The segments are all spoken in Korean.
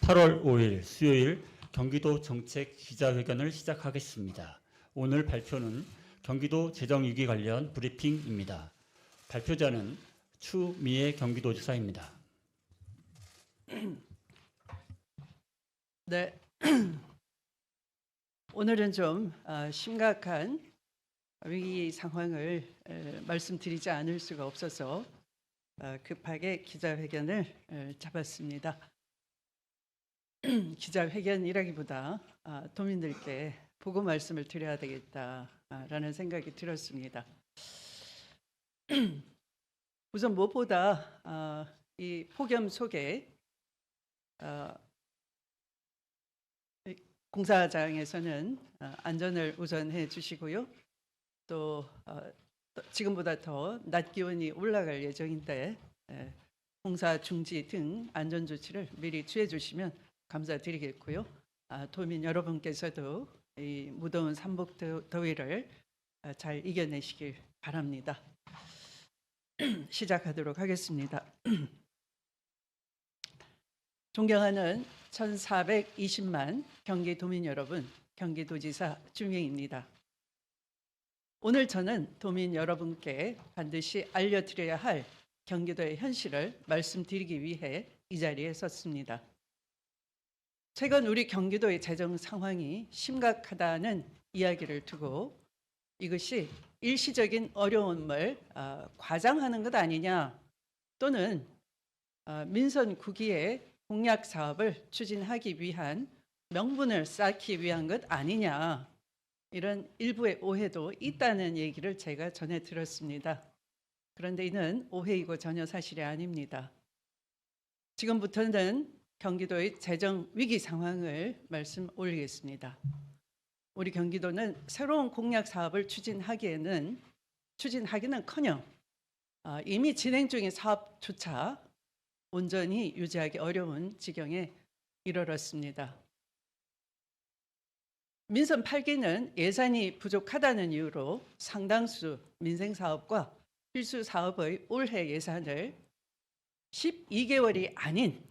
8월 5일 수요일 경기도 정책 기자회견을 시작하겠습니다. 오늘 발표는 경기도 재정위기 관련 브리핑입니다. 발표자는 추미애 경기도지사입니다. 네, 오늘은 좀 심각한 위기 상황을 말씀드리지 않을 수가 없어서 급하게 기자회견을 잡았습니다. 기자회견이라기보다 도민들께 보고 말씀을 드려야 되겠다라는 생각이 들었습니다. 우선 무엇보다 이 폭염 속에 공사장에서는 안전을 우선해 주시고요. 또 지금보다 더 낮 기온이 올라갈 예정인데 공사 중지 등 안전 조치를 미리 취해 주시면 감사드리겠고요. 도민 여러분께서도 이 무더운 삼복 더위를 잘 이겨내시길 바랍니다. 시작하도록 하겠습니다. 존경하는 1420만 경기도민 여러분, 경기도지사 추미애입니다. 오늘 저는 도민 여러분께 반드시 알려드려야 할 경기도의 현실을 말씀드리기 위해 이 자리에 섰습니다. 최근 우리 경기도의 재정 상황이 심각하다는 이야기를 두고 이것이 일시적인 어려움을 과장하는 것 아니냐, 또는 민선 9기의 공약 사업을 추진하기 위한 명분을 쌓기 위한 것 아니냐, 이런 일부의 오해도 있다는 얘기를 제가 전해 들었습니다. 그런데 이는 오해이고 전혀 사실이 아닙니다. 지금부터는 경기도의 재정 위기 상황을 말씀 올리겠습니다. 우리 경기도는 새로운 공약 사업을 추진하기는커녕 이미 진행 중인 사업조차 온전히 유지하기 어려운 지경에 이르렀습니다. 민선 8기는 예산이 부족하다는 이유로 상당수 민생사업과 필수 사업의 올해 예산을 12개월이 아닌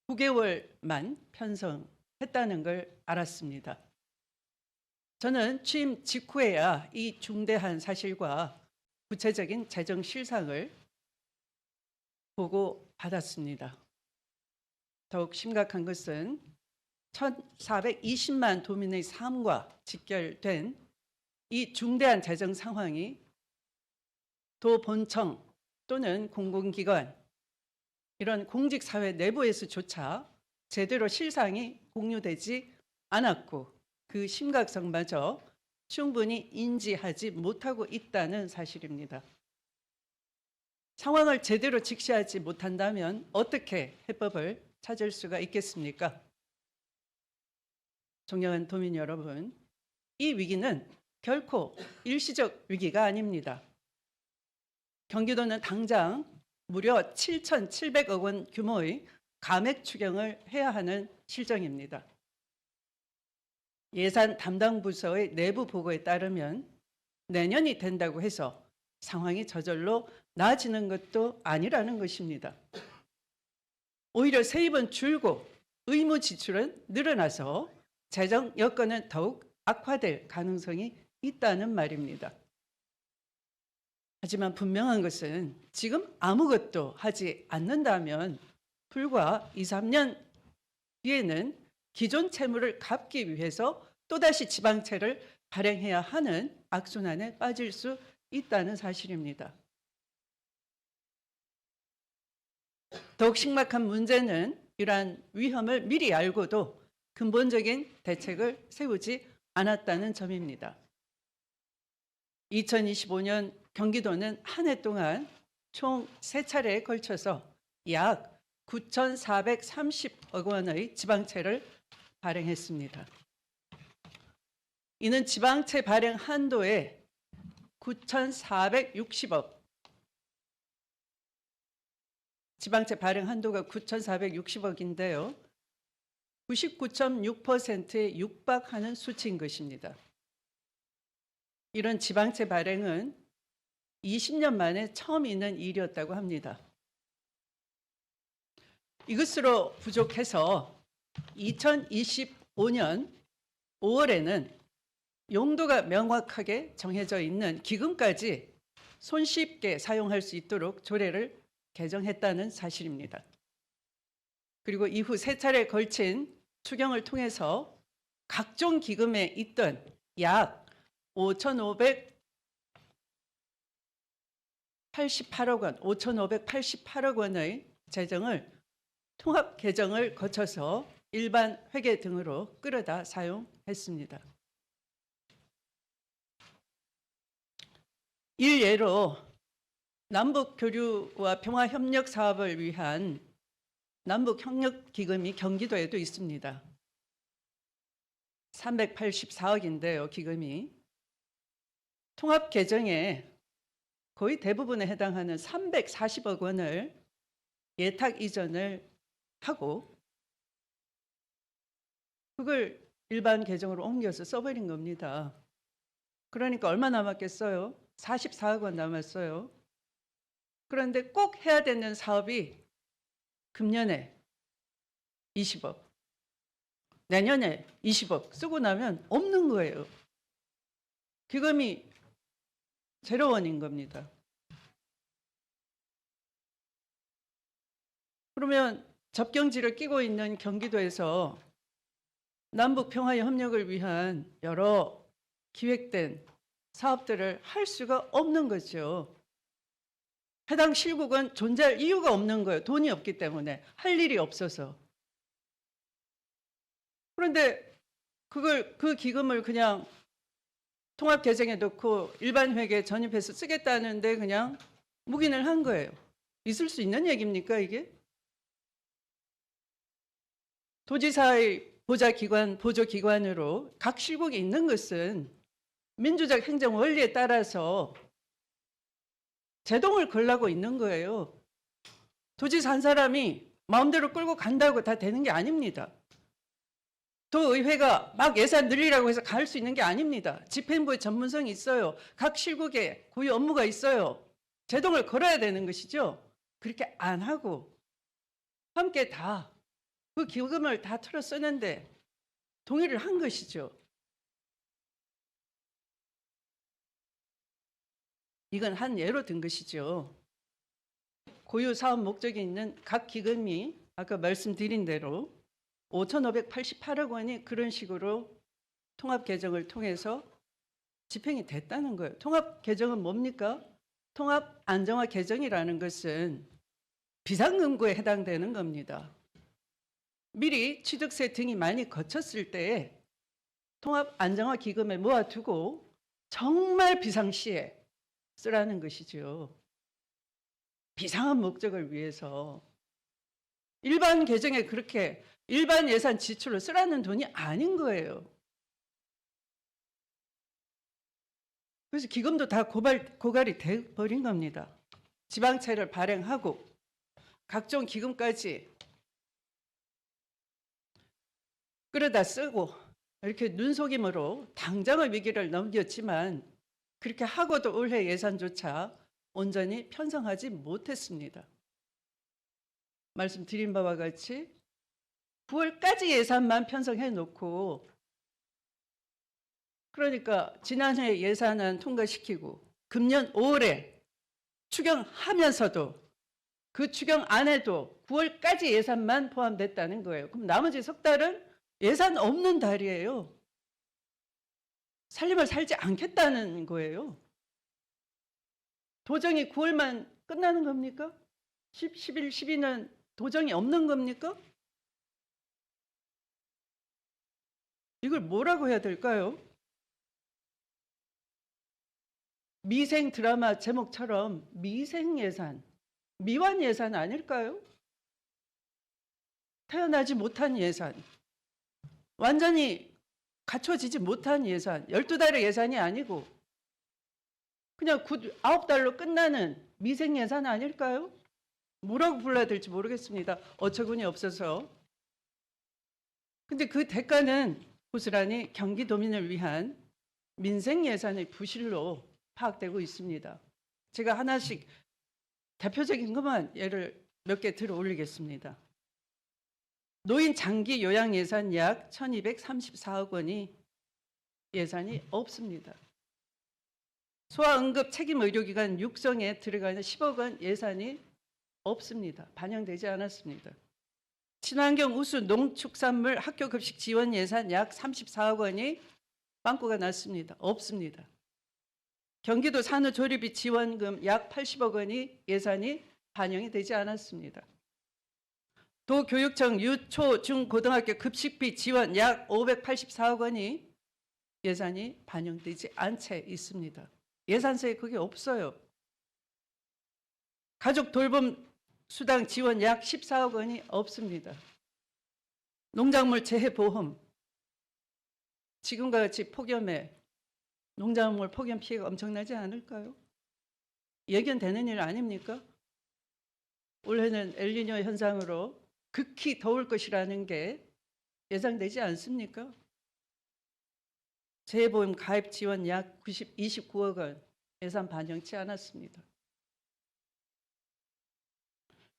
9개월만 편성했다는 걸 알았습니다. 저는 취임 직후에야 이 중대한 사실과 구체적인 재정 실상을 보고받았습니다. 더욱 심각한 것은 1420만 도민의 삶과 직결된 이 중대한 재정 상황이 도본청 또는 공공기관, 이런 공직사회 내부에서조차 제대로 실상이 공유되지 않았고 그 심각성마저 충분히 인지하지 못하고 있다는 사실입니다. 상황을 제대로 직시하지 못한다면 어떻게 해법을 찾을 수가 있겠습니까? 존경하는 도민 여러분, 이 위기는 결코 일시적 위기가 아닙니다. 경기도는 당장 무려 7,700억 원 규모의 감액 추경을 해야 하는 실정입니다. 예산 담당 부서의 내부 보고에 따르면 내년이 된다고 해서 상황이 저절로 나아지는 것도 아니라는 것입니다. 오히려 세입은 줄고 의무 지출은 늘어나서 재정 여건은 더욱 악화될 가능성이 있다는 말입니다. 하지만 분명한 것은 지금 아무것도 하지 않는다면 불과 2, 3년 뒤에는 기존 채무를 갚기 위해서 또다시 지방채를 발행해야 하는 악순환에 빠질 수 있다는 사실입니다. 더욱 심각한 문제는 이러한 위험을 미리 알고도 근본적인 대책을 세우지 않았다는 점입니다. 2025년 경기도는 한 해 동안 총 3차례에 걸쳐서 약 9,430억 원의 지방채를 발행했습니다. 이는 지방채 발행 한도의 9,460억, 지방채 발행 한도가 9,460억인데요. 99.6%에 육박하는 수치인 것입니다. 이런 지방채 발행은 20년 만에 처음 있는 일이었다고 합니다. 이것으로 부족해서 2025년 5월에는 용도가 명확하게 정해져 있는 기금까지 손쉽게 사용할 수 있도록 조례를 개정했다는 사실입니다. 그리고 이후 세 차례 걸친 추경을 통해서 각종 기금에 있던 약 5,588억 원의 재정을 통합 개정을 거쳐서 일반 회계 등으로 끌어다 사용했습니다. 일예로 남북 교류와 평화 협력 사업을 위한 남북 협력 기금이 경기도에도 있습니다. 384억인데요, 기금이. 통합 개정에 거의 대부분에 해당하는 340억 원을 예탁 이전을 하고 그걸 일반 계정으로 옮겨서 써버린 겁니다. 그러니까 얼마 남았겠어요? 44억 원 남았어요. 그런데 꼭 해야 되는 사업이 금년에 20억, 내년에 20억 쓰고 나면 없는 거예요. 기금이 제로원인 겁니다. 그러면 접경지를 끼고 있는 경기도에서 남북 평화의 협력을 위한 여러 기획된 사업들을 할 수가 없는 거죠. 해당 실국은 존재할 이유가 없는 거예요. 돈이 없기 때문에, 할 일이 없어서. 그런데 그 기금을 그냥 통합 개정에 넣고 일반 회계에 전입해서 쓰겠다는데 그냥 묵인을 한 거예요. 있을 수 있는 얘기입니까, 이게? 도지사의 보조기관으로 각 실국이 있는 것은 민주적 행정 원리에 따라서 제동을 걸라고 있는 거예요. 도지사 한 사람이 마음대로 끌고 간다고 다 되는 게 아닙니다. 도의회가 막 예산 늘리라고 해서 갈 수 있는 게 아닙니다. 집행부의 전문성이 있어요. 각 실국에 고유 업무가 있어요. 제동을 걸어야 되는 것이죠. 그렇게 안 하고 함께 다 그 기금을 다 틀어 쓰는데 동의를 한 것이죠. 이건 한 예로 든 것이죠. 고유 사업 목적이 있는 각 기금이 아까 말씀드린 대로 5,588억 원이 그런 식으로 통합 개정을 통해서 집행이 됐다는 거예요. 통합 개정은 뭡니까? 통합 안정화 개정이라는 것은 비상금고에 해당되는 겁니다. 미리 취득세 등이 많이 거쳤을 때 통합 안정화 기금에 모아두고 정말 비상시에 쓰라는 것이죠. 비상한 목적을 위해서. 일반 계정에 그렇게 일반 예산 지출로 쓰라는 돈이 아닌 거예요. 그래서 기금도 다 고갈이 돼버린 겁니다. 지방채를 발행하고 각종 기금까지 끌어다 쓰고 이렇게 눈속임으로 당장의 위기를 넘겼지만 그렇게 하고도 올해 예산조차 온전히 편성하지 못했습니다. 말씀드린 바와 같이 9월까지 예산만 편성해 놓고 그러니까 지난해 예산안 통과시키고 금년 5월에 추경하면서도 그 추경 안에도 9월까지 예산만 포함됐다는 거예요. 그럼 나머지 석 달은 예산 없는 달이에요. 살림을 살지 않겠다는 거예요. 도정이 9월만 끝나는 겁니까? 10, 11, 12는 도정이 없는 겁니까? 이걸 뭐라고 해야 될까요? 미생 드라마 제목처럼 미생 예산, 미완 예산 아닐까요? 태어나지 못한 예산, 완전히 갖춰지지 못한 예산, 12달의 예산이 아니고 그냥 9달로 끝나는 미생 예산 아닐까요? 뭐라고 불러야 될지 모르겠습니다. 어처구니 없어서. 근데 그 대가는 고스란히 경기도민을 위한 민생 예산의 부실로 파악되고 있습니다. 제가 하나씩 대표적인 것만 예를 몇 개 들어 올리겠습니다. 노인 장기 요양 예산 약 1234억 원이 예산이 없습니다. 소아응급 책임 의료기관 육성에 들어가는 10억 원 예산이 없습니다. 반영되지 않았습니다. 친환경 우수 농축산물 학교급식 지원 예산 약 34억 원이 빵꾸가 났습니다. 없습니다. 경기도 산후조리비 지원금 약 80억 원이 예산이 반영이 되지 않았습니다. 도교육청 유초 중고등학교 급식비 지원 약 584억 원이 예산이 반영되지 않은 채 있습니다. 예산서에 그게 없어요. 가족 돌봄 수당 지원 약 14억 원이 없습니다. 농작물 재해보험, 지금과 같이 폭염에 농작물 폭염 피해가 엄청나지 않을까요? 예견되는 일 아닙니까? 올해는 엘니뇨 현상으로 극히 더울 것이라는 게 예상되지 않습니까? 재해보험 가입 지원 약 29억 원 예산 반영치 않았습니다.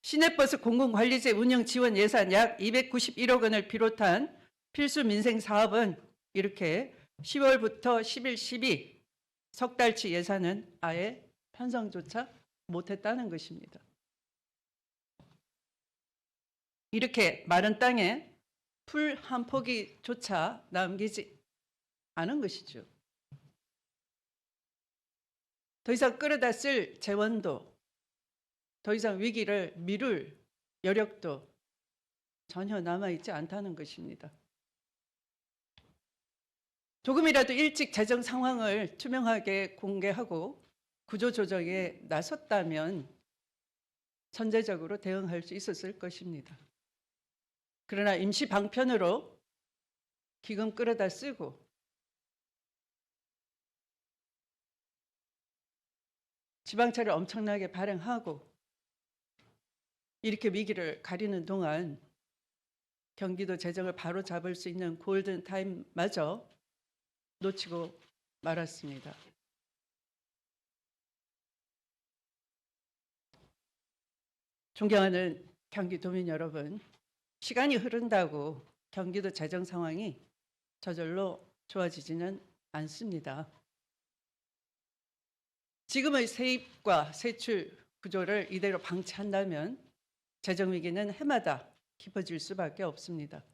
시내버스 공공관리재 운영 지원 예산 약 291억 원을 비롯한 필수 민생 사업은 이렇게 10월부터 11, 12 석 달치 예산은 아예 편성조차 못했다는 것입니다. 이렇게 마른 땅에 풀 한 포기조차 남기지 않은 것이죠. 더 이상 끌어다 쓸 재원도, 더 이상 위기를 미룰 여력도 전혀 남아있지 않다는 것입니다. 조금이라도 일찍 재정 상황을 투명하게 공개하고 구조조정에 나섰다면 선제적으로 대응할 수 있었을 것입니다. 그러나 임시 방편으로 기금 끌어다 쓰고 지방채를 엄청나게 발행하고 이렇게 위기를 가리는 동안 경기도 재정을 바로잡을 수 있는 골든타임마저 놓치고 말았습니다. 존경하는 경기도민 여러분, 시간이 흐른다고 경기도 재정 상황이 저절로 좋아지지는 않습니다. 지금의 세입과 세출 구조를 이대로 방치한다면 재정 위기는 해마다 깊어질 수밖에 없습니다.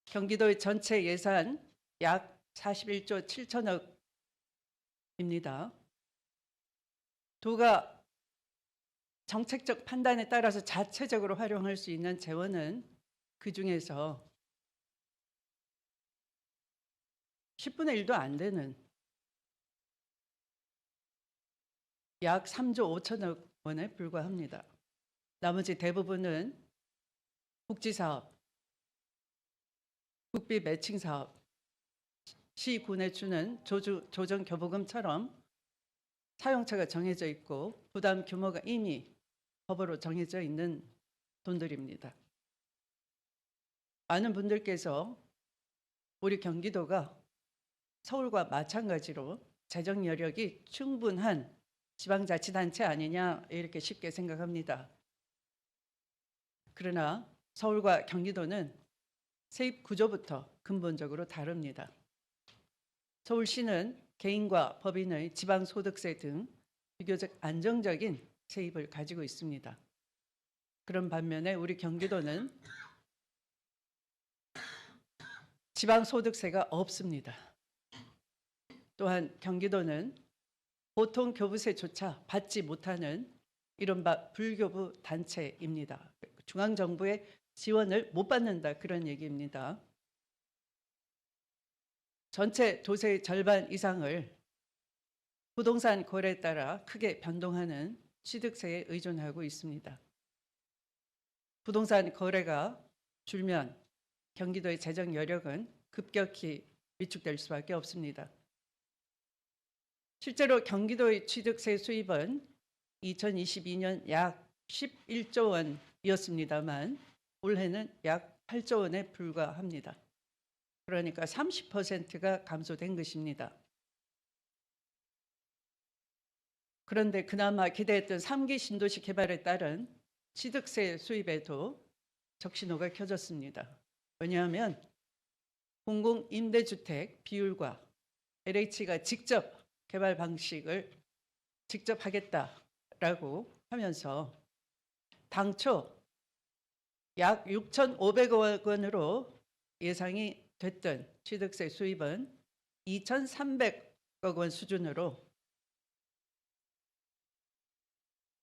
경기도의 전체 예산 약 41조 7천억입니다. 도가 정책적 판단에 따라서 자체적으로 활용할 수 있는 재원은 그중에서 10분의 1도 안 되는 약 3조 5천억 원에 불과합니다. 나머지 대부분은 복지사업, 국비 매칭 사업, 시군에 주는 조정교부금처럼 사용처가 정해져 있고 부담 규모가 이미 법으로 정해져 있는 돈들입니다. 많은 분들께서 우리 경기도가 서울과 마찬가지로 재정 여력이 충분한 지방자치단체 아니냐 이렇게 쉽게 생각합니다. 그러나 서울과 경기도는 세입 구조부터 근본적으로 다릅니다. 서울시는 개인과 법인의 지방소득세 등 비교적 안정적인 세입을 가지고 있습니다. 그런 반면에 우리 경기도는 지방소득세가 없습니다. 또한 경기도는 보통 교부세조차 받지 못하는 이른바 불교부 단체입니다. 중앙정부의 지원을 못 받는다 그런 얘기입니다. 전체 도세의 절반 이상을 부동산 거래에 따라 크게 변동하는 취득세에 의존하고 있습니다. 부동산 거래가 줄면 경기도의 재정 여력은 급격히 위축될 수밖에 없습니다. 실제로 경기도의 취득세 수입은 2022년 약 11조 원이었습니다만 올해는 약 8조 원에 불과합니다. 그러니까 30%가 감소된 것입니다. 그런데 그나마 기대했던 3기 신도시 개발에 따른 취득세 수입에도 적신호가 켜졌습니다. 왜냐하면 공공임대주택 비율과 LH가 직접 개발 방식을 직접 하겠다라고 하면서 당초 약 6,500억 원으로 예상이 됐던 취득세 수입은 2,300억 원 수준으로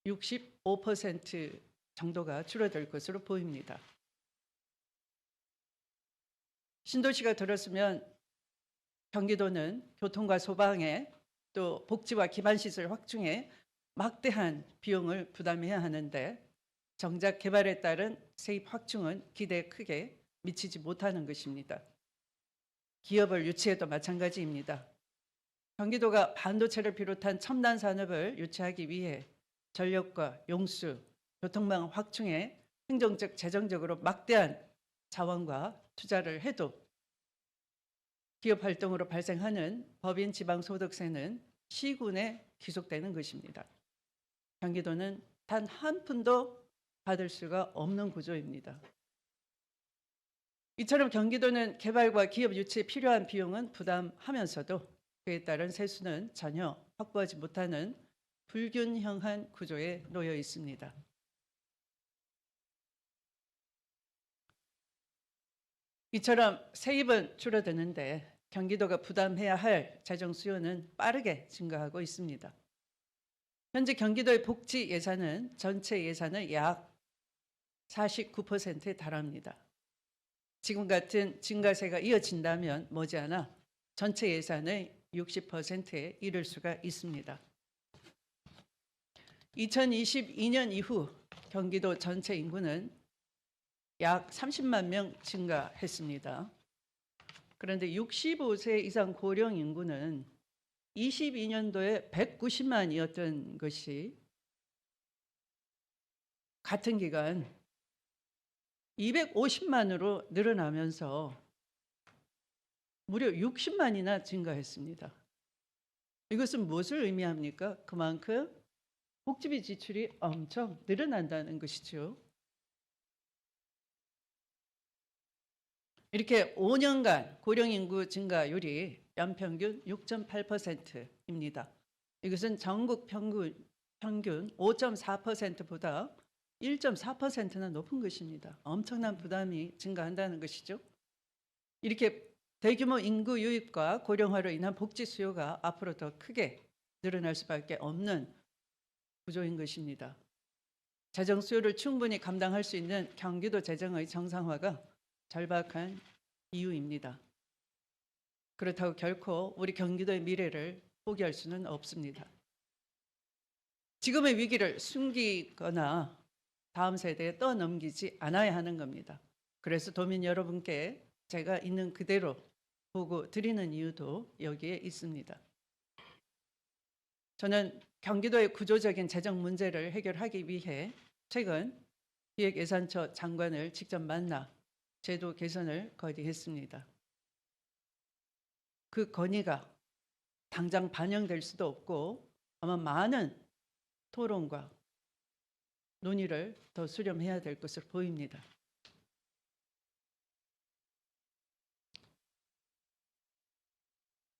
65% 정도가 줄어들 것으로 보입니다. 신도시가 들었으면 경기도는 교통과 소방에 또 복지와 기반시설 확충에 막대한 비용을 부담해야 하는데 정작 개발에 따른 세입 확충은 기대에 크게 미치지 못하는 것입니다. 기업을 유치해도 마찬가지입니다. 경기도가 반도체를 비롯한 첨단 산업을 유치하기 위해 전력과 용수, 교통망 확충에 행정적, 재정적으로 막대한 자원과 투자를 해도 기업 활동으로 발생하는 법인 지방소득세는 시군에 기속되는 것입니다. 경기도는 단 한 푼도 받을 수가 없는 구조입니다. 이처럼 경기도는 개발과 기업 유치에 필요한 비용은 부담하면서도 그에 따른 세수는 전혀 확보하지 못하는 불균형한 구조에 놓여 있습니다. 이처럼 세입은 줄어드는데 경기도가 부담해야 할 재정 수요는 빠르게 증가하고 있습니다. 현재 경기도의 복지 예산은 전체 예산의 약 49%에 달합니다. 지금 같은 증가세가 이어진다면 머지않아 전체 예산의 60%에 이를 수가 있습니다. 2022년 이후 경기도 전체 인구는 약 30만 명 증가했습니다. 그런데 65세 이상 고령 인구는 22년도에 190만이었던 것이 같은 기간 250만으로 늘어나면서 무려 60만이나 증가했습니다. 이것은 무엇을 의미합니까? 그만큼 복지비 지출이 엄청 늘어난다는 것이죠. 이렇게 5년간 고령인구 증가율이 연평균 6.8%입니다. 이것은 전국 평균 5.4%보다 1.4%나 높은 것입니다. 엄청난 부담이 증가한다는 것이죠. 이렇게 대규모 인구 유입과 고령화로 인한 복지 수요가 앞으로 더 크게 늘어날 수밖에 없는 구조인 것입니다. 재정 수요를 충분히 감당할 수 있는 경기도 재정의 정상화가 절박한 이유입니다. 그렇다고 결코 우리 경기도의 미래를 포기할 수는 없습니다. 지금의 위기를 숨기거나 다음 세대에 떠넘기지 않아야 하는 겁니다. 그래서 도민 여러분께 제가 있는 그대로 보고 드리는 이유도 여기에 있습니다. 저는 경기도의 구조적인 재정 문제를 해결하기 위해 최근 기획예산처 장관을 직접 만나 제도 개선을 건의했습니다. 그 건의가 당장 반영될 수도 없고 아마 많은 토론과 논의를 더 수렴해야 될 것으로 보입니다.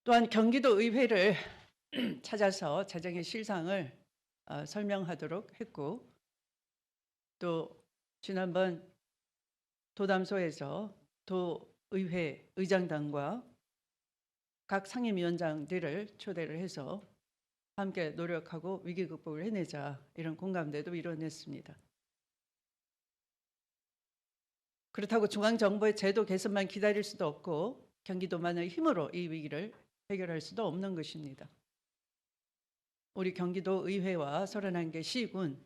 또한 경기도 의회를 찾아서 재정의 실상을 설명하도록 했고 또 지난번 도담소에서 도의회 의장단과 각 상임위원장들을 초대를 해서 함께 노력하고 위기 극복을 해내자 이런 공감대도 이뤄냈습니다. 그렇다고 중앙정부의 제도 개선만 기다릴 수도 없고 경기도만의 힘으로 이 위기를 해결할 수도 없는 것입니다. 우리 경기도 의회와 31개 시군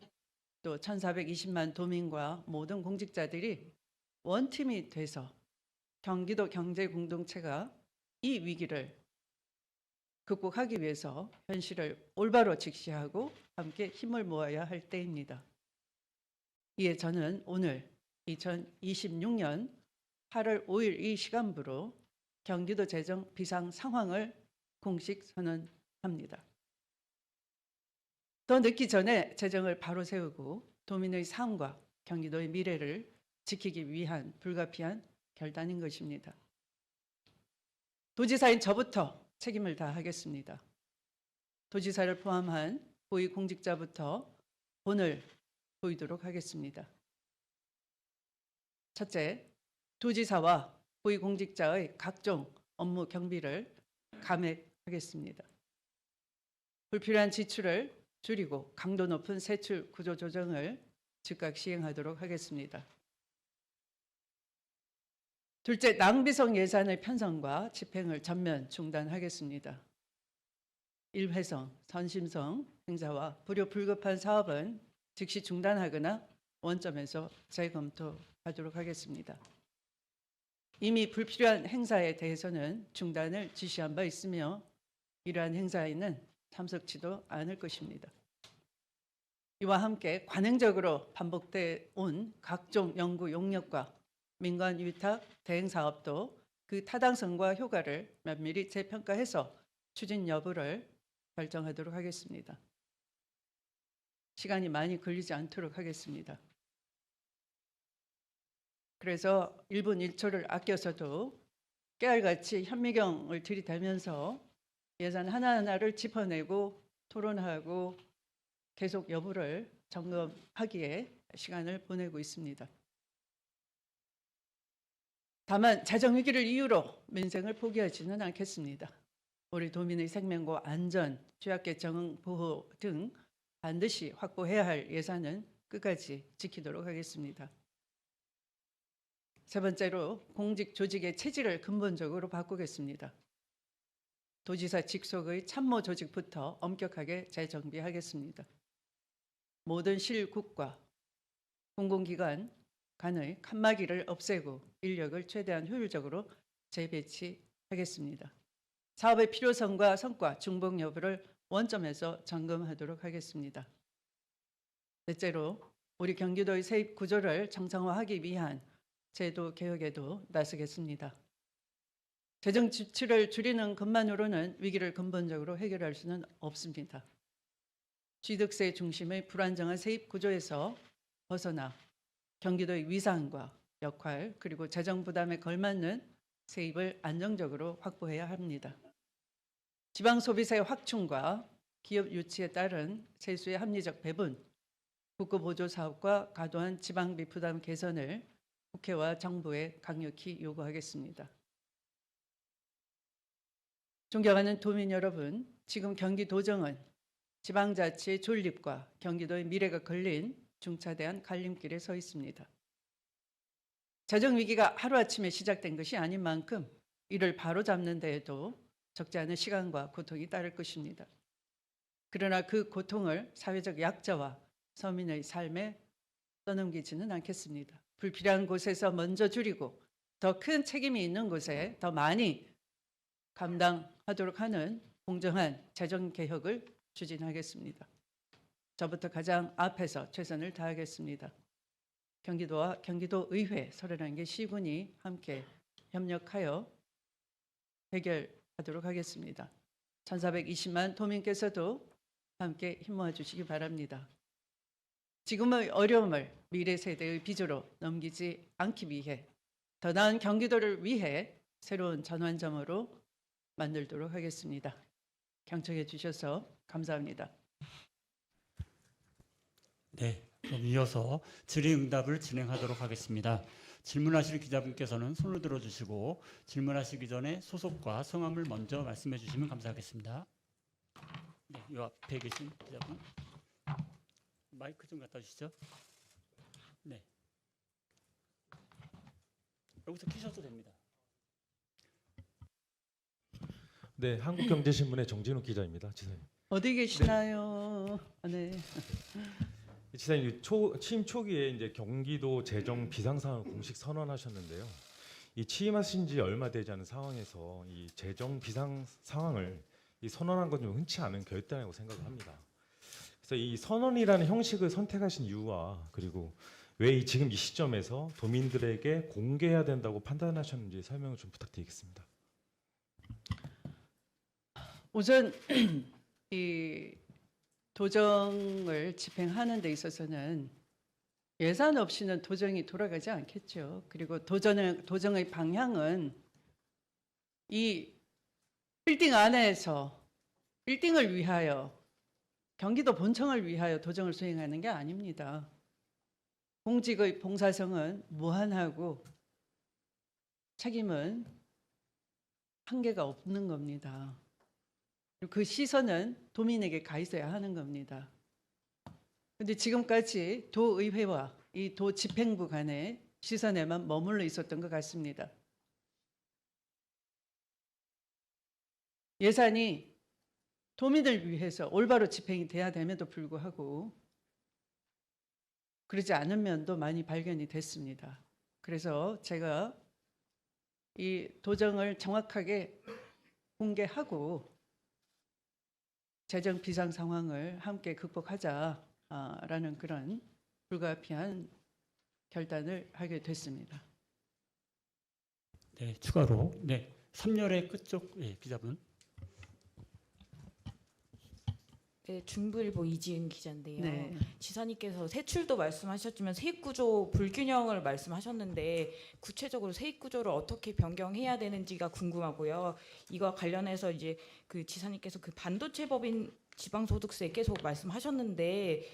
또 1,420만 도민과 모든 공직자들이 원팀이 돼서 경기도 경제 공동체가 이 위기를 극복하기 위해서 현실을 올바로 직시하고 함께 힘을 모아야 할 때입니다. 이에 저는 오늘 2026년 8월 5일 이 시간부로 경기도 재정 비상 상황을 공식 선언합니다. 더 늦기 전에 재정을 바로 세우고 도민의 삶과 경기도의 미래를 지키기 위한 불가피한 결단인 것입니다. 도지사인 저부터 책임을 다하겠습니다. 도지사를 포함한 고위공직자부터 본을 보이도록 하겠습니다. 첫째, 도지사와 고위공직자의 각종 업무 경비를 감액하겠습니다. 불필요한 지출을 줄이고 강도 높은 세출 구조 조정을 즉각 시행하도록 하겠습니다. 둘째, 낭비성 예산의 편성과 집행을 전면 중단하겠습니다. 일회성, 선심성 행사와 불효 불급한 사업은 즉시 중단하거나 원점에서 재검토하도록 하겠습니다. 이미 불필요한 행사에 대해서는 중단을 지시한 바 있으며 이러한 행사에는 참석치도 않을 것입니다. 이와 함께 관행적으로 반복돼 온 각종 연구 용역과 민관 위탁 대행 사업도 그 타당성과 효과를 면밀히 재평가해서 추진 여부를 결정하도록 하겠습니다. 시간이 많이 걸리지 않도록 하겠습니다. 그래서 1분 1초를 아껴서도 깨알같이 현미경을 들이대면서 예산 하나하나를 짚어내고 토론하고 계속 여부를 점검하기에 시간을 보내고 있습니다. 다만 재정위기를 이유로 민생을 포기하지는 않겠습니다. 우리 도민의 생명과 안전, 취약계층 보호 등 반드시 확보해야 할 예산은 끝까지 지키도록 하겠습니다. 세 번째로 공직 조직의 체질을 근본적으로 바꾸겠습니다. 도지사 직속의 참모 조직부터 엄격하게 재정비하겠습니다. 모든 실국과 공공기관 간의 칸막이를 없애고 인력을 최대한 효율적으로 재배치하겠습니다. 사업의 필요성과 성과, 중복 여부를 원점에서 점검하도록 하겠습니다. 넷째로 우리 경기도의 세입 구조를 정상화하기 위한 제도 개혁에도 나서겠습니다. 재정 지출을 줄이는 것만으로는 위기를 근본적으로 해결할 수는 없습니다. 취득세 중심의 불안정한 세입 구조에서 벗어나 경기도의 위상과 역할 그리고 재정 부담에 걸맞는 세입을 안정적으로 확보해야 합니다. 지방 소비세 확충과 기업 유치에 따른 세수의 합리적 배분, 국고 보조 사업과 과도한 지방비 부담 개선을 국회와 정부에 강력히 요구하겠습니다. 존경하는 도민 여러분, 지금 경기도정은 지방자치의 존립과 경기도의 미래가 걸린 중차대한 갈림길에 서 있습니다. 재정위기가 하루아침에 시작된 것이 아닌 만큼 이를 바로잡는 데에도 적지 않은 시간과 고통이 따를 것입니다. 그러나 그 고통을 사회적 약자와 서민의 삶에 떠넘기지는 않겠습니다. 불필요한 곳에서 먼저 줄이고 더 큰 책임이 있는 곳에 더 많이 감당하도록 하는 공정한 재정개혁을 추진하겠습니다. 저부터 가장 앞에서 최선을 다하겠습니다. 경기도와 경기도의회 31개 시군이 함께 협력하여 해결하도록 하겠습니다. 1420만 도민께서도 함께 힘모아 주시기 바랍니다. 지금의 어려움을 미래 세대의 빚으로 넘기지 않기 위해 더 나은 경기도를 위해 새로운 전환점으로 만들도록 하겠습니다. 경청해 주셔서 감사합니다. 네, 그럼 이어서 질의응답을 진행하도록 하겠습니다. 질문하실 기자분께서는 손을 들어주시고 질문하시기 전에 소속과 성함을 먼저 말씀해 주시면 감사하겠습니다. 네, 이 앞에 계신 기자분 마이크 좀 갖다 주시죠. 네, 여기서 키셔도 됩니다. 네, 한국경제신문의 정진욱 기자입니다. 지사님. 어디 계시나요? 네. 지사님 취임 초기에 이제 경기도 재정 비상 상황을 공식 선언하셨는데요. 이 취임하신 지 얼마 되지 않은 상황에서 이 재정 비상 상황을 이 선언한 건 좀 흔치 않은 결단이라고 생각을 합니다. 그래서 이 선언이라는 형식을 선택하신 이유와 그리고 왜 지금 이 시점에서 도민들에게 공개해야 된다고 판단하셨는지 설명을 좀 부탁드리겠습니다. 우선 이 도정을 집행하는 데 있어서는 예산 없이는 도정이 돌아가지 않겠죠. 그리고 도정의 방향은 이 빌딩 안에서 빌딩을 위하여 경기도 본청을 위하여 도정을 수행하는 게 아닙니다. 공직의 봉사성은 무한하고 책임은 한계가 없는 겁니다. 그리고 그 시선은 도민에게 가 있어야 하는 겁니다. 그런데 지금까지 도의회와 이 도집행부 간의 시선에만 머물러 있었던 것 같습니다. 예산이 도민을 위해서 올바로 집행이 돼야 됨에도 불구하고 그러지 않은 면도 많이 발견이 됐습니다. 그래서 제가 이 도정을 정확하게 공개하고 재정 비상 상황을 함께 극복하자라는 그런 불가피한 결단을 하게 됐습니다. 네, 추가로 3열의 끝쪽 기자분. 네, 중부일보 이지은 기자인데요. 네. 지사님께서 세출도 말씀하셨지만 세입구조 불균형을 말씀하셨는데 구체적으로 세입구조를 어떻게 변경해야 되는지가 궁금하고요. 이와 관련해서 이제 그 지사님께서 그 반도체 법인 지방소득세 계속 말씀하셨는데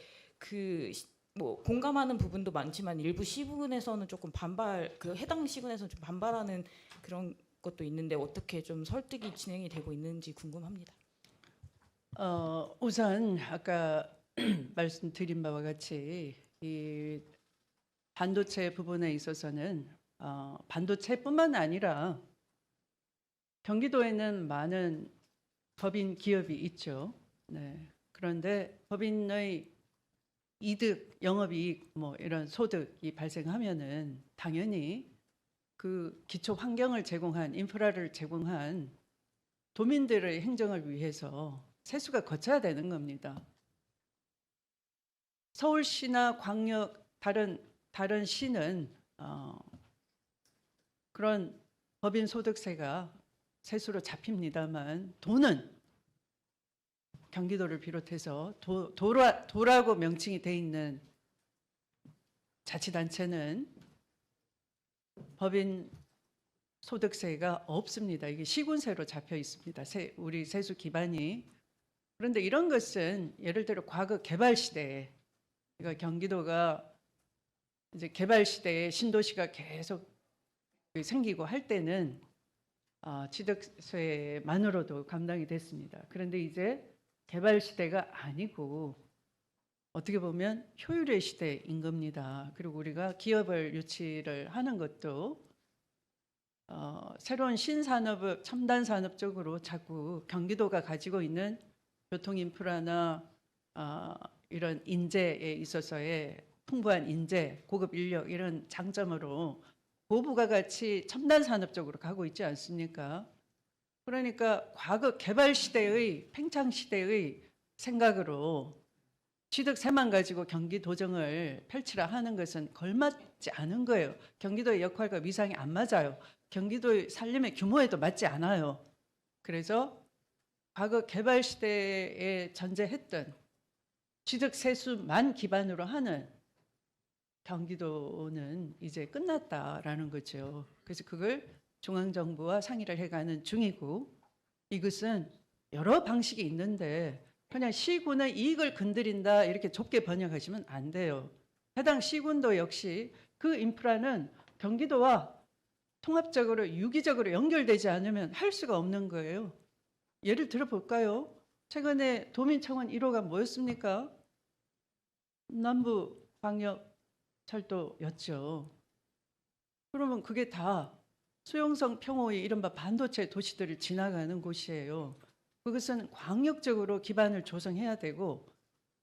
뭐 공감하는 부분도 많지만 일부 시군에서는 조금 그 해당 시군에서는 좀 반발하는 그런 것도 있는데 어떻게 좀 설득이 진행이 되고 있는지 궁금합니다. 우선 아까 말씀드린 바와 같이 이 반도체 부분에 있어서는 반도체뿐만 아니라 경기도에는 많은 법인 기업이 있죠. 네. 그런데 법인의 이득, 영업이익 뭐 이런 소득이 발생하면은 당연히 그 기초 환경을 제공한 인프라를 제공한 도민들의 행정을 위해서 세수가 거쳐야 되는 겁니다. 서울시나 광역 다른 시는 그런 법인 소득세가 세수로 잡힙니다만 도는 경기도를 비롯해서 도라고 명칭이 돼 있는 자치단체는 법인 소득세가 없습니다. 이게 시군세로 잡혀 있습니다. 우리 세수 기반이. 그런데 이런 것은 예를 들어 과거 개발 시대에 그러니까 경기도가 이제 개발 시대에 신도시가 계속 생기고 할 때는 취득세만으로도 감당이 됐습니다. 그런데 이제 개발 시대가 아니고 어떻게 보면 효율의 시대인 겁니다. 그리고 우리가 기업을 유치를 하는 것도 새로운 신산업, 첨단 산업 쪽으로 자꾸 경기도가 가지고 있는 교통 인프라나 이런 인재에 있어서의 풍부한 인재, 고급 인력 이런 장점으로 고부가가치 첨단 산업 쪽으로 가고 있지 않습니까? 그러니까 과거 개발 시대의 팽창 시대의 생각으로 취득세만 가지고 경기도정을 펼치라 하는 것은 걸맞지 않은 거예요. 경기도의 역할과 위상이 안 맞아요. 경기도의 살림의 규모에도 맞지 않아요. 그래서 과거 개발 시대에 전제했던 취득세수만 기반으로 하는 경기도는 이제 끝났다라는 거죠. 그래서 그걸 중앙정부와 상의를 해가는 중이고 이것은 여러 방식이 있는데 그냥 시군의 이익을 건드린다 이렇게 좁게 번역하시면 안 돼요. 해당 시군도 역시 그 인프라는 경기도와 통합적으로 유기적으로 연결되지 않으면 할 수가 없는 거예요. 예를 들어 볼까요? 최근에 도민청원 1호가 뭐였습니까? 남부광역철도였죠. 그러면 그게 다 수용성 평호의 이른바 반도체 도시들을 지나가는 곳이에요. 그것은 광역적으로 기반을 조성해야 되고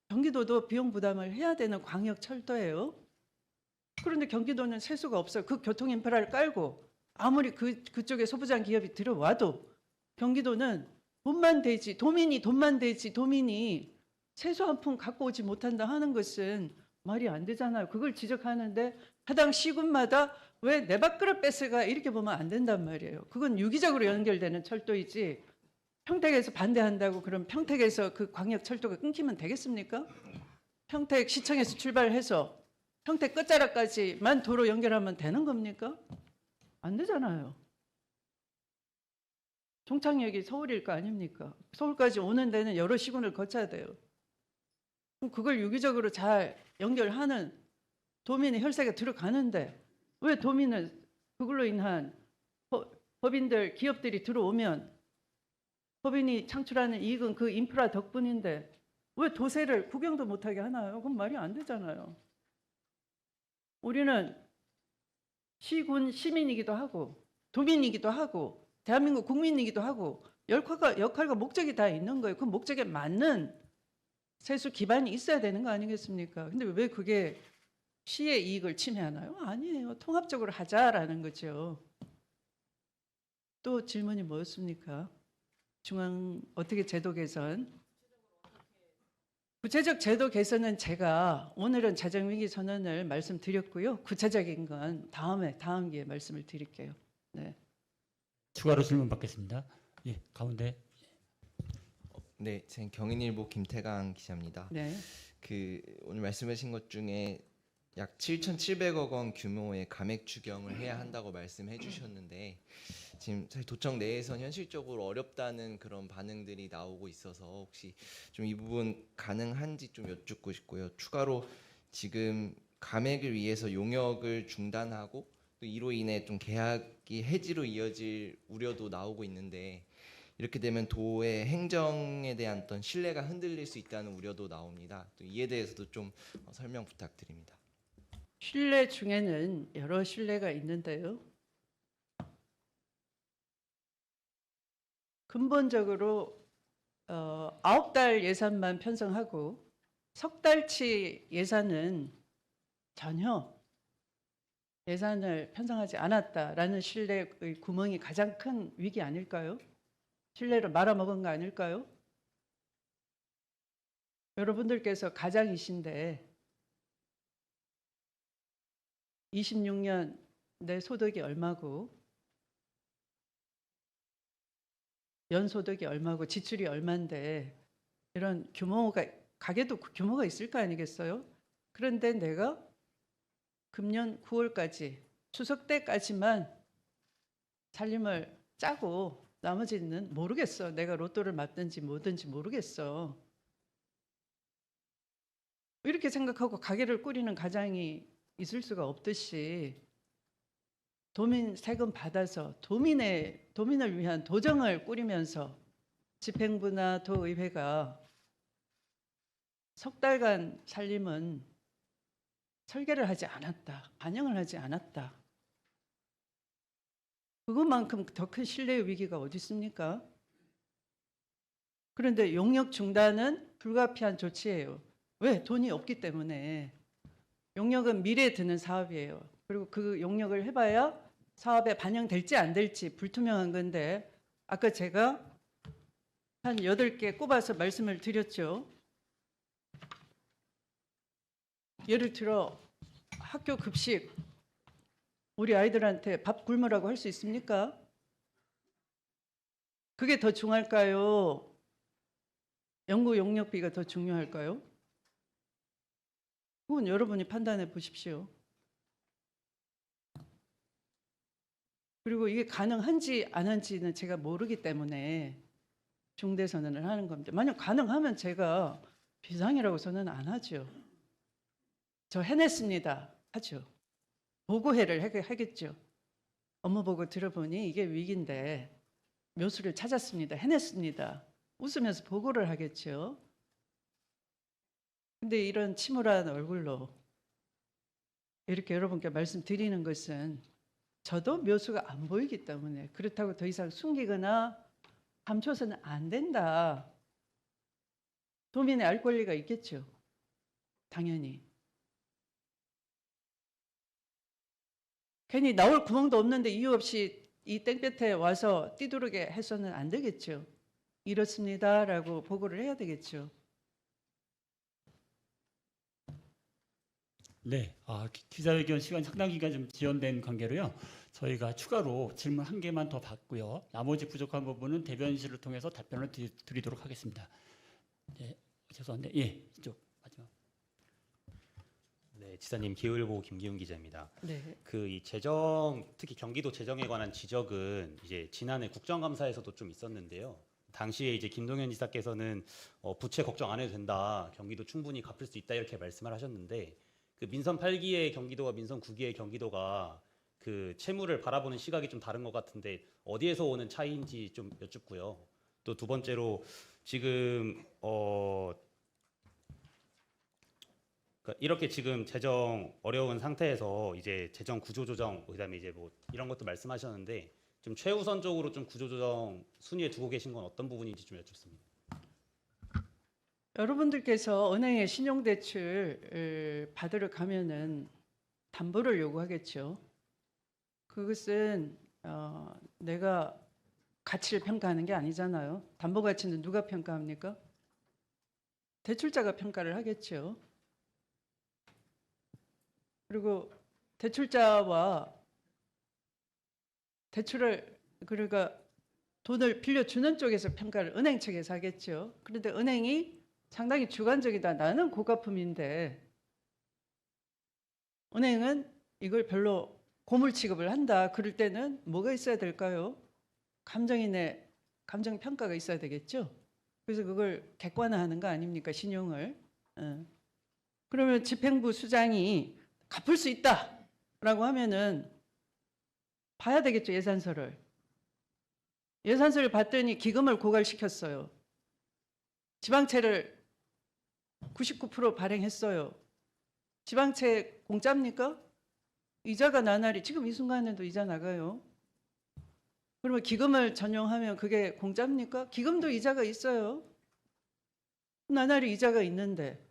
경기도도 비용 부담을 해야 되는 광역철도예요. 그런데 경기도는 세수가 없어요. 그 교통 인프라를 깔고 아무리 그쪽에 소부장 기업이 들어와도 경기도는 돈만 되지 도민이 세수 한 푼 갖고 오지 못한다 하는 것은 말이 안 되잖아요. 그걸 지적하는데 해당 시군마다 왜 내 밥그릇 뺏어가 이렇게 보면 안 된단 말이에요. 그건 유기적으로 연결되는 철도이지 평택에서 반대한다고 그럼 평택에서 그 광역철도가 끊기면 되겠습니까? 평택 시청에서 출발해서 평택 끝자락까지만 도로 연결하면 되는 겁니까? 안 되잖아요. 종착역이 서울일 거 아닙니까? 서울까지 오는 데는 여러 시군을 거쳐야 돼요. 그럼 그걸 유기적으로 잘 연결하는 도민의 혈세가 들어가는데 왜 도민은 그걸로 인한 법인들, 기업들이 들어오면 법인이 창출하는 이익은 그 인프라 덕분인데 왜 도세를 구경도 못하게 하나요? 그건 말이 안 되잖아요. 우리는 시군 시민이기도 하고 도민이기도 하고 대한민국 국민이기도 하고 역할과 목적이 다 있는 거예요. 그 목적에 맞는 세수 기반이 있어야 되는 거 아니겠습니까? 근데 왜 그게 시의 이익을 침해하나요? 아니에요. 통합적으로 하자라는 거죠. 또 질문이 뭐였습니까? 중앙 어떻게 제도 개선? 구체적 제도 개선은 제가 오늘은 재정위기 선언을 말씀드렸고요. 구체적인 건 다음 기회에 말씀을 드릴게요. 네. 추가로 질문 받겠습니다. 예, 가운데. 네, 저는 경인일보 김태강 기자입니다. 네. 오늘 말씀하신 것 중에 약 7,700억 원 규모의 감액 추경을 해야 한다고 말씀해 주셨는데 지금 사실 도청 내에선 현실적으로 어렵다는 그런 반응들이 나오고 있어서 혹시 좀 이 부분 가능한지 좀 여쭙고 싶고요. 추가로 지금 감액을 위해서 용역을 중단하고 또 이로 인해 좀 계약이 해지로 이어질 우려도 나오고 있는데 이렇게 되면 도의 행정에 대한 어떤 신뢰가 흔들릴 수 있다는 우려도 나옵니다. 또 이에 대해서도 좀 설명 부탁드립니다. 신뢰 중에는 여러 신뢰가 있는데요. 근본적으로 9달 예산만 편성하고 석 달치 예산은 전혀 예산을 편성하지 않았다라는 신뢰의 구멍이 가장 큰 위기 아닐까요? 신뢰를 말아먹은 거 아닐까요? 여러분들께서 가장이신데 26년 내 소득이 얼마고 연소득이 얼마고 지출이 얼만데 이런 가게도 규모가 있을 거 아니겠어요? 그런데 내가 금년 9월까지 추석 때까지만 살림을 짜고 나머지는 모르겠어. 내가 로또를 맞든지 뭐든지 모르겠어. 이렇게 생각하고 가게를 꾸리는 가장이 있을 수가 없듯이 도민 세금 받아서 도민을 위한 도정을 꾸리면서 집행부나 도의회가 석 달간 살림은 설계를 하지 않았다. 반영을 하지 않았다. 그것만큼 더 큰 신뢰의 위기가 어디 있습니까? 그런데 용역 중단은 불가피한 조치예요. 왜? 돈이 없기 때문에. 용역은 미래에 드는 사업이에요. 그리고 그 용역을 해봐야 사업에 반영될지 안 될지 불투명한 건데 아까 제가 한 8개 꼽아서 말씀을 드렸죠. 예를 들어 학교 급식 우리 아이들한테 밥 굶으라고 할 수 있습니까? 그게 더 중요할까요? 연구 용역비가 더 중요할까요? 그건 여러분이 판단해 보십시오. 그리고 이게 가능한지 안 한지는 제가 모르기 때문에 중대 선언을 하는 겁니다. 만약 가능하면 제가 비상이라고 선언 안 하죠. 저 해냈습니다. 하죠. 보고회를 하겠죠. 업무 보고 들어보니 이게 위기인데 묘수를 찾았습니다. 해냈습니다. 웃으면서 보고를 하겠죠. 근데 이런 침울한 얼굴로 이렇게 여러분께 말씀드리는 것은 저도 묘수가 안 보이기 때문에 그렇다고 더 이상 숨기거나 감춰서는 안 된다. 도민의 알 권리가 있겠죠. 당연히. 괜히 나올 구멍도 없는데 이유 없이 이 땡볕에 와서 띠두르게 해서는 안 되겠죠. 이렇습니다라고 보고를 해야 되겠죠. 네, 기자회견 시간 상당 기간 좀 지연된 관계로요. 저희가 추가로 질문 한 개만 더 받고요. 나머지 부족한 부분은 대변인실을 통해서 답변을 드리도록 하겠습니다. 네, 죄송한데, 예, 이쪽 마지막. 네, 지사님 기후일보 김기훈 기자입니다. 네. 그 이 재정 특히 경기도 재정에 관한 지적은 이제 지난해 국정감사에서도 좀 있었는데요. 당시에 이제 김동연 지사께서는 부채 걱정 안 해도 된다, 경기도 충분히 갚을 수 있다 이렇게 말씀을 하셨는데 그 민선 8기의 경기도와 민선 9기의 경기도가 그 채무를 바라보는 시각이 좀 다른 것 같은데 어디에서 오는 차이인지 좀 여쭙고요. 또 두 번째로 지금 그러니까 이렇게 지금 재정 어려운 상태에서 이제 재정 구조조정 그다음에 이제 뭐 이런 것도 말씀하셨는데 좀 최우선적으로 좀 구조조정 순위에 두고 계신 건 어떤 부분인지 좀 여쭙습니다. 여러분들께서 은행에 신용대출 받으러 가면은 담보를 요구하겠죠. 그것은 내가 가치를 평가하는 게 아니잖아요. 담보 가치는 누가 평가합니까? 대출자가 평가를 하겠죠. 그리고 대출자와 대출을 그러니까 돈을 빌려주는 쪽에서 평가를 은행 측에서 하겠죠. 그런데 은행이 상당히 주관적이다. 나는 고가품인데 은행은 이걸 별로 고물 취급을 한다. 그럴 때는 뭐가 있어야 될까요? 감정인의 감정 평가가 있어야 되겠죠. 그래서 그걸 객관화하는 거 아닙니까? 신용을. 그러면 집행부 수장이 갚을 수 있다라고 하면은 봐야 되겠죠. 예산서를. 예산서를 봤더니 기금을 고갈시켰어요. 지방채를 99% 발행했어요. 지방채 공짜입니까? 이자가 나날이 지금 이 순간에도 이자 나가요. 그러면 기금을 전용하면 그게 공짜입니까? 기금도 이자가 있어요. 나날이 이자가 있는데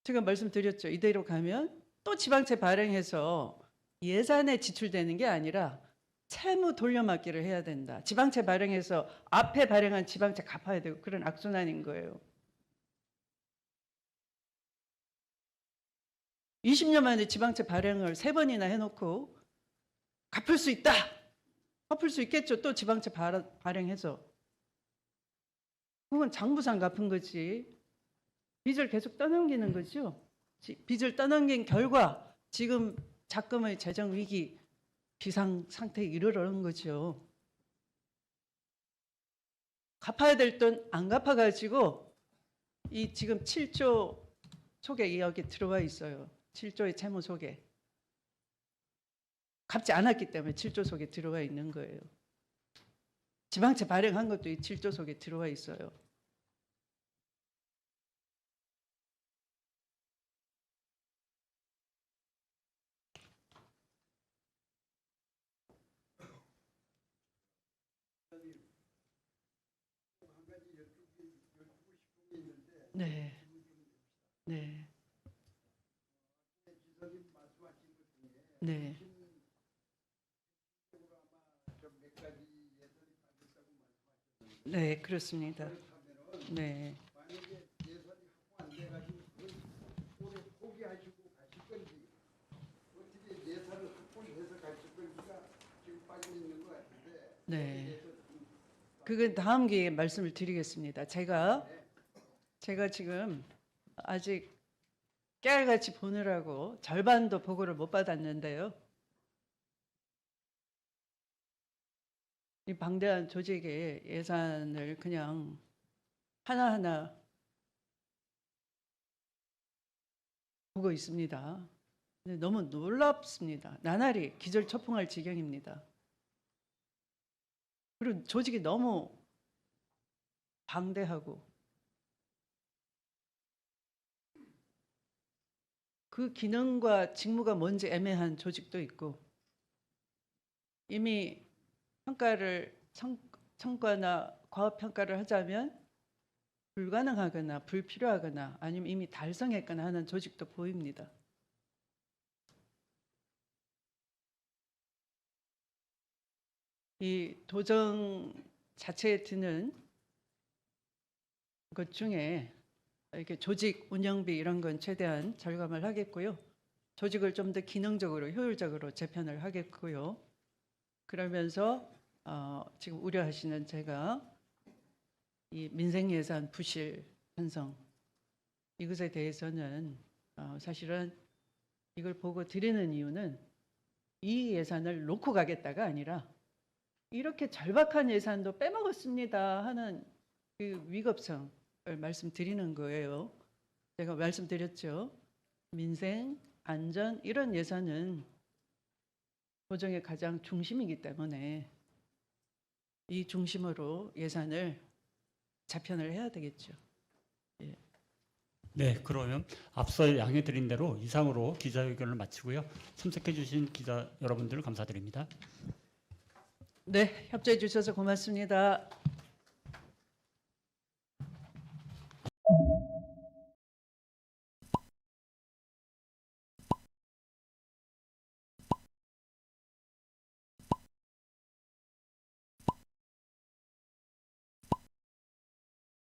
제가 말씀드렸죠. 이대로 가면 또 지방채 발행해서 예산에 지출되는 게 아니라 채무 돌려막기를 해야 된다. 지방채 발행해서 앞에 발행한 지방채 갚아야 되고 그런 악순환인 거예요. 20년 만에 지방채 발행을 3번이나 해놓고 갚을 수 있다. 갚을 수 있겠죠. 또 지방채 발행해서. 그건 장부상 갚은 거지. 빚을 계속 떠넘기는 거죠. 빚을 떠넘긴 결과 지금 작금의 재정 위기 비상 상태에 이르러는 거죠. 갚아야 될 돈 안 갚아가지고 이 지금 7조 속에 여기 들어와 있어요. 7조의 채무 속에. 갚지 않았기 때문에 7조 속에 들어와 있는 거예요. 지방채 발행한 것도 이 7조 속에 들어와 있어요. 네. 네. 네. 네, 그렇습니다. 네. 네. 그건 다음 기회에 말씀을 드리겠습니다. 제가 지금 아직 깨알같이 보느라고 절반도 보고를 못 받았는데요. 이 방대한 조직의 예산을 그냥 하나하나 보고 있습니다. 근데 너무 놀랍습니다. 나날이 기절초풍할 지경입니다. 그리고 조직이 너무 방대하고 그 기능과 직무가 뭔지 애매한 조직도 있고 이미 평가를 성과나 과업평가를 하자면 불가능하거나 불필요하거나 아니면 이미 달성했거나 하는 조직도 보입니다. 이 도정 자체에 드는 것 중에 이렇게 조직 운영비 이런 건 최대한 절감을 하겠고요. 조직을 좀 더 기능적으로 효율적으로 재편을 하겠고요. 그러면서 지금 우려하시는 제가 이 민생예산 부실 편성 이것에 대해서는 사실은 이걸 보고 드리는 이유는 이 예산을 놓고 가겠다가 아니라 이렇게 절박한 예산도 빼먹었습니다 하는 그 위급성을 말씀드리는 거예요. 제가 말씀드렸죠. 민생, 안전 이런 예산은 보정의 가장 중심이기 때문에 이 중심으로 예산을 자편을 해야 되겠죠. 네, 그러면 앞서 양해드린 대로 이상으로 기자회견을 마치고요. 참석해 주신 기자 여러분들 감사드립니다. 네, 협조해 주셔서 고맙습니다.